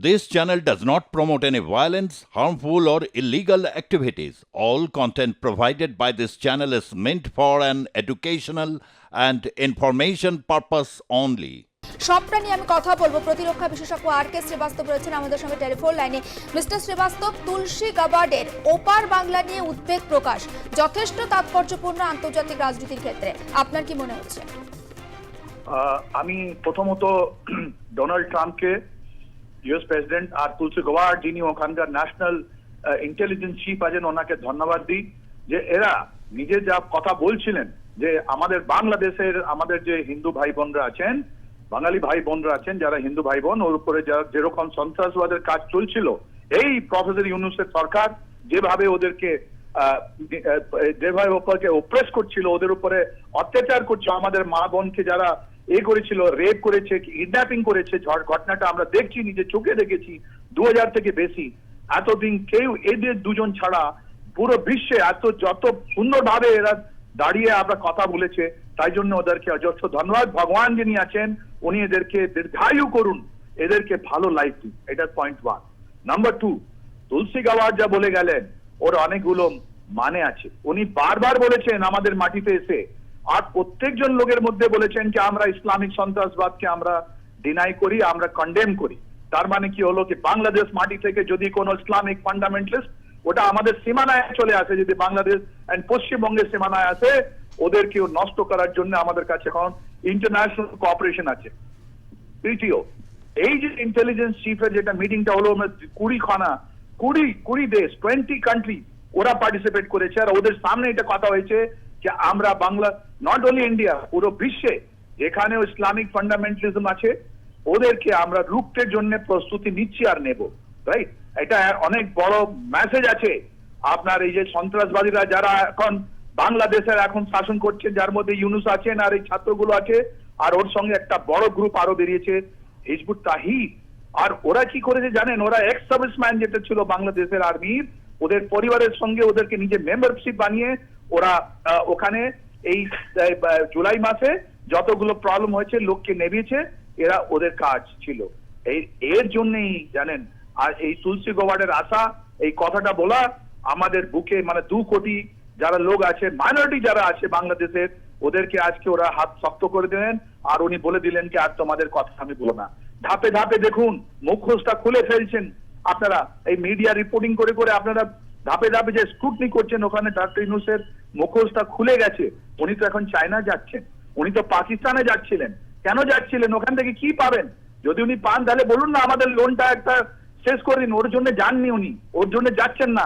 This channel does not promote any violence, harmful, or illegal activities. All content provided by this channel is meant for an educational and information purpose only. সবটা নিয়ে আমি কথা বলবো। প্রতিরক্ষা বিশেষজ্ঞ আর কে শ্রীবাস্তব রয়েছেন আমাদের সঙ্গে টেলিফোন লাইনে। মিস্টার শ্রীবাস্তব, তুলসী গাবার্ডের ওপার বাংলা নিয়ে উদ্বেগ প্রকাশ যথেষ্ট তাৎপর্যপূর্ণ আন্তর্জাতিক রাজনীতির ক্ষেত্রে, আপনার কি মনে হচ্ছে? আমি প্রথমত ডোনাল্ড ট্রাম্পকে, ইউএস প্রেসিডেন্ট আর তুলসী গাবার্ড যিনি ওখানকার ন্যাশনাল ইন্টেলিজেন্স চিফ আছেন ওনাকে ধন্যবাদ দিই যে এরা নিজে যা কথা বলছিলেন যে আমাদের বাংলাদেশের আমাদের যে হিন্দু ভাই বোনরা আছেন, বাঙালি ভাই বোনরা আছেন যারা হিন্দু ভাই বোন, ওর উপরে যেরকম সন্ত্রাসবাদের কাজ চলছিল, এই প্রফেসর ইউনূসের সরকার যেভাবে ওদেরকে ওপ্রেস করছিল, ওদের উপরে অত্যাচার করছিল, আমাদের মা বোনকে যারা করেছিল, রেপ করেছে, কিডন্যাপিং করেছে, ঘটনাটা আমরা দেখছি, নিজে চোখে দেখেছি। 2000 থেকে বেশি এতদিন কেউ এদের দুজন ছাড়া পুরো বিশ্বে যত সুন্দরভাবে এরা দাঁড়িয়ে আমরা কথা বলেছে, তাই জন্য ওদেরকে অজস্র ধন্যবাদ। ভগবান যিনি আছেন উনি এদেরকে দীর্ঘায়ু করুন, এদেরকে ভালো লাইফ দিন। এটা পয়েন্ট 1। নাম্বার 2, তুলসী গাবার্ড যা বলে গেলেন ওর অনেকগুলো মানে আছে। উনি বারবার বলেছেন আমাদের মাটিতে এসে, আর প্রত্যেকজন লোকের মধ্যে বলেছেন যে আমরা ইসলামিক সন্ত্রাসবাদকে আমরা ডিনাই করি, আমরা কন্ডেম করি। তার মানে কি হলো কি বাংলাদেশ মাটি থেকে যদি কোনো ইসলামিক ফান্ডামেন্টালিস্ট ওটা আমাদের সীমানায় চলে আসে, যদি বাংলাদেশ এন্ড পশ্চিমবঙ্গের সীমানায় আসে, ওদেরকে নষ্ট করার জন্য আমাদের কাছে এখন ইন্টারন্যাশনাল কোঅপারেশন আছে, পিটিও। এই যে ইন্টেলিজেন্স চিফের যেটা মিটিংটা হলো, 20 দেশ, 20 কান্ট্রি ওরা পার্টিসিপেট করেছে, আর ওদের সামনে এটা কথা হয়েছে যে আমরা বাংলা, নট অনলি ইন্ডিয়া, পুরো বিশ্বে যেখানে ইসলামিক ফান্ডামেন্টালিজম আছে ওদেরকে আমরা রুখতে জন্য প্রস্তুতি নিচ্ছি আর নেব। রাইট, এটা অনেক বড় মেসেজ আছে। আপনার এই যে সন্ত্রাসবাদীরা যারা এখন বাংলাদেশের এখন শাসন করছে, যার মধ্যে ইউনূস আছেন আর এই ছাত্রগুলো আছে, আর ওর সঙ্গে একটা বড় গ্রুপ আরো বেরিয়েছে, হিজবুত তাহরির। আর ওরা কি করেছে জানেন, ওরা এক্স সার্ভিসম্যান যেটা ছিল বাংলাদেশের আর্মির, ওদের পরিবারের সঙ্গে ওদেরকে নিজে মেম্বারশিপ বানিয়ে ওরা ওখানে এই জুলাই মাসে যতগুলো প্রবলেম হয়েছে লোককে নেবিয়েছে, এরা ওদের কাজ ছিল। এর জন্যই জানেন, আর এই তুলসী গাবার্ডের আশা, এই কথাটা বলা আমাদের বুকে, মানে 2 কোটি যারা লোক আছে, মাইনরিটি যারা আছে বাংলাদেশের, ওদেরকে আজকে ওরা হাত শক্ত করে দিলেন, আর উনি বলে দিলেন কি আর তোমাদের কথা আমি বলবো না। ধাপে ধাপে দেখুন মুখোশটা খুলে ফেলছেন আপনারা, এই মিডিয়া রিপোর্টিং করে করে আপনারা ধাপে ধাপে যে স্ক্রুটনি করছেন, ওখানে ডক্টর ইউনূসের মুখোশটা খুলে গেছে। উনি তো এখন চায়না যাচ্ছেন, উনি তো পাকিস্তানে যাচ্ছিলেন। কেন যাচ্ছিলেন? ওখান থেকে কি পাবেন? যদি উনি পান তাহলে বলুন না আমাদের লোনটা একটা শেষ করে দিন। ওর জন্য যাননি উনি, ওর জন্য যাচ্ছেন না।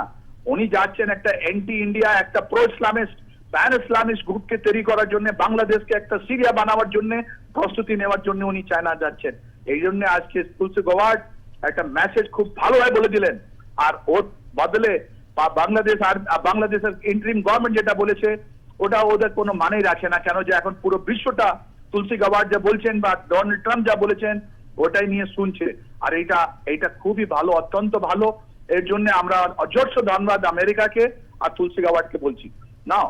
উনি যাচ্ছেন একটা অ্যান্টি ইন্ডিয়া, একটা প্রো ইসলামিস্ট, প্যান ইসলামিস্ট গ্রুপকে তৈরি করার জন্য, বাংলাদেশকে একটা সিরিয়া বানাবার জন্য প্রস্তুতি নেওয়ার জন্য উনি চায়না যাচ্ছেন। এই জন্য আজকে তুলসী গাবার্ড একটা মেসেজ খুব ভালোভাবে বলে দিলেন। আর ওর বদলে বাংলাদেশের ইন্টারিম গভর্নমেন্ট যেটা বলেছে ওটা ওদের কোনো মানেই রাখে না। কেন যে এখন পুরো বিশ্বটা তুলসী গাবার্ড যা বলছেন বা ডোনাল্ড ট্রাম্প যা বলেছেন ওটাই নিয়ে শুনছে। আর এইটা খুবই ভালো, অত্যন্ত ভালো। এর জন্য আমরা অজস্র ধন্যবাদ আমেরিকাকে আর তুলসী গাবার্ডকে বলছি। না,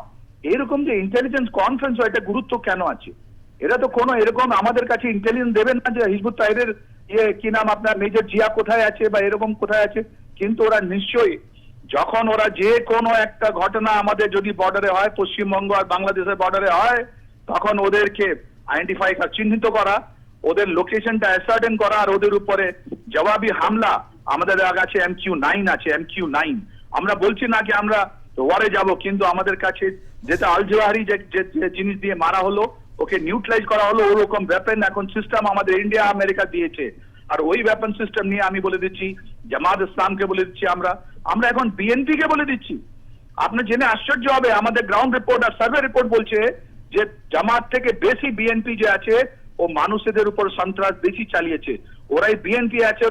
এরকম যে ইন্টেলিজেন্স কনফারেন্স হয়, এটা গুরুত্ব কেন আছে? এরা তো কোনো এরকম আমাদের কাছে ইন্টেলিজেন্স দেবেন না যে হিজবুত তাহরিরের কি নাম আপনার মেজর জিয়া কোথায় আছে বা এরকম কোথায় আছে। কিন্তু ওরা নিশ্চয়ই যখন ওরা যে কোনো একটা ঘটনা আমাদের যদি বর্ডারে হয়, পশ্চিমবঙ্গ আর বাংলাদেশের বর্ডারে হয়, তখন ওদেরকে আইডেন্টিফাই চিহ্নিত করা, ওদের লোকেশনটা অ্যাসার্টেন করা, আর ওদের উপরে জবাবি হামলা। আমাদের কাছে MQ-9 আছে, MQ-9। আমরা বলছি না কি আমরা ওয়ারে যাব, কিন্তু আমাদের কাছে যেটা আল জওয়াহিরি যে জিনিস দিয়ে মারা হলো, ওকে নিউট্রালাইজ করা হলো, ওরকম ওয়েপন এখন সিস্টেম আমাদের ইন্ডিয়া আমেরিকা দিয়েছে। আর ওই ওয়েপন সিস্টেম নিয়ে আমি বলে দিচ্ছি জামাত ইসলামকে বলে দিচ্ছি, আমরা এখন বিএনপি কে বলে দিচ্ছি। আপনি জেনে আশ্চর্য হবে, আমাদের গ্রাউন্ড রিপোর্ট আর সার্ভে রিপোর্ট বলছে যে জামাত থেকে বেশি বিএনপি যে আছে ও মানুষদের উপর সন্ত্রাস বেশি চালিয়েছে। ওরাই বিএনপি আছে,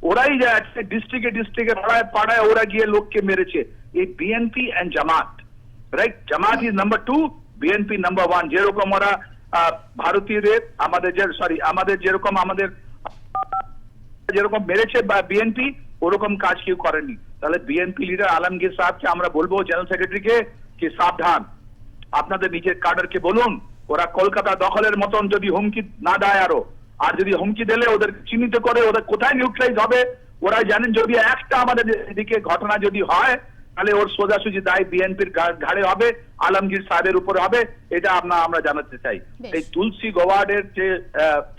ওরাই যে আছে ডিস্ট্রিক্টে পাড়ায় পাড়ায় ওরা গিয়ে লোককে মেরেছে। এই BNP and Jamaat, right? Jamaat is number 2, BNP number 1। যেরকম ওরা ভারতীয়দের আমাদের যেরকম মেরেছে বা বিএনপি, ওরকম কাজ কেউ করেনি। তাহলে বিএনপি লিডার আলমগীর সাহেবকে আমরা বলবো, জেনারেল সেক্রেটারিকে, কি সাবধান, আপনাদের নিজের কাডারকে বলুন ওরা কলকাতা দখলের মতন যদি হুমকি না দেয় আরো, আর যদি হুমকি দিলে ওদের চিহ্নিত করে ওদের কোথায় নিউট্রালাইজ হবে ওরা জানেন। যদি একটা আমাদের এদিকে ঘটনা যদি হয় তাহলে ওর সোজাসুজি দায় বিএনপির ঘাড়ে হবে, আলমগীর সাহেবের উপরে হবে। এটা আমরা জানাতে চাই। এই তুলসী গাওয়ার্ডের যে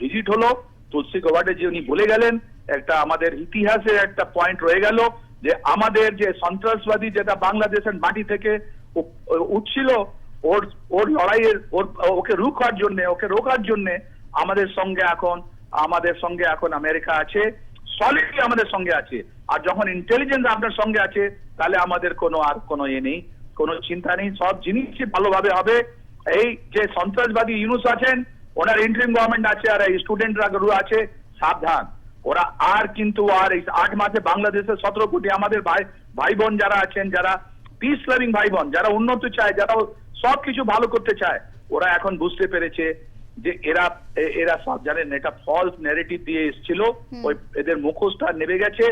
ভিজিট হলো, তুলসী গাওয়ার্ডে যে উনি বলে গেলেন, একটা আমাদের ইতিহাসে একটা পয়েন্ট রয়ে গেল যে আমাদের যে সন্ত্রাসবাদী যেটা বাংলাদেশের মাটি থেকে উঠছিল, ওর লড়াইয়ের ওকে রোকার জন্য আমাদের সঙ্গে এখন আমেরিকা আছে, সলিডলি আমাদের সঙ্গে আছে। আর যখন ইন্টেলিজেন্স আপনার সঙ্গে আছে তাহলে আমাদের কোনো নেই, কোনো চিন্তা নেই, সব জিনিসই ভালোভাবে হবে। এই যে সন্ত্রাসবাদী ইউনুস আছেন, ওনার ইন্টারিম গভর্নমেন্ট আছে, আর এই স্টুডেন্টরা আছে, সাবধান। ওরা কিন্তু এই 8 মাসে বাংলাদেশের 17 কোটি আমাদের ভাই বোন যারা আছেন, যারা পিস লাভিং ভাই বোন, যারা উন্নত চায়, যারা সবকিছু ভালো করতে চায়, ওরা এখন বুঝতে পেরেছে যে এরা সব জানেন এটা ফলস ন্যারেটিভ দিয়ে এসেছিল, ওই এদের মুখোশটা নেমে গেছে,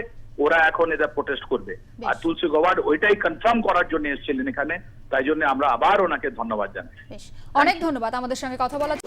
ওরা এখন এটা প্রোটেস্ট করবে। আর তুলসী গাওয়ার্ড ওইটাই কনফার্ম করার জন্য এসেছিলেন এখানে, তাই জন্য আমরা আবার ওনাকে ধন্যবাদ জানাই। অনেক ধন্যবাদ আমাদের সঙ্গে কথা বলার।